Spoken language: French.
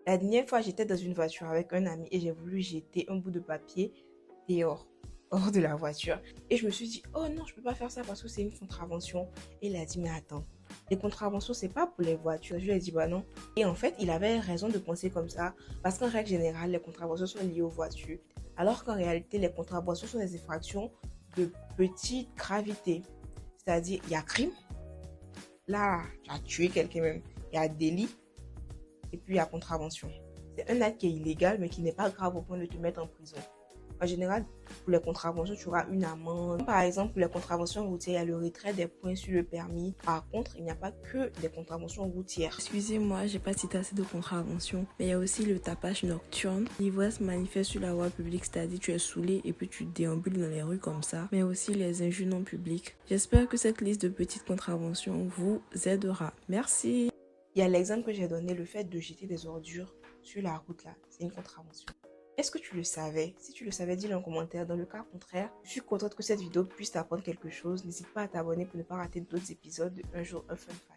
La dernière fois, j'étais dans une voiture avec un ami et j'ai voulu jeter un bout de papier dehors, hors de la voiture. Et je me suis dit, oh non, je peux pas faire ça parce que c'est une contravention. Et il a dit, mais attends, les contraventions, c'est pas pour les voitures. Je lui ai dit, bah non. Et en fait, il avait raison de penser comme ça parce qu'en règle générale, les contraventions sont liées aux voitures. Alors qu'en réalité, les contraventions sont des infractions de petite gravité. C'est-à-dire, il y a crime, là, tu as tué quelqu'un même. Il y a délit et puis il y a contravention. C'est un acte qui est illégal mais qui n'est pas grave au point de te mettre en prison. En général, pour les contraventions, tu auras une amende. Par exemple, pour les contraventions routières, il y a le retrait des points sur le permis. Par contre, il n'y a pas que des contraventions routières. Excusez-moi, j'ai pas cité assez de contraventions, mais il y a aussi le tapage nocturne. L'ivresse manifeste sur la voie publique, c'est-à-dire tu es saoulé et puis tu déambules dans les rues comme ça, mais aussi les injures non publiques. J'espère que cette liste de petites contraventions vous aidera. Merci. Il y a l'exemple que j'ai donné, le fait de jeter des ordures sur la route là, c'est une contravention. Est-ce que tu le savais? Si tu le savais, dis-le en commentaire. Dans le cas contraire, je suis contente que cette vidéo puisse t'apprendre quelque chose. N'hésite pas à t'abonner pour ne pas rater d'autres épisodes de Un jour un fun fact.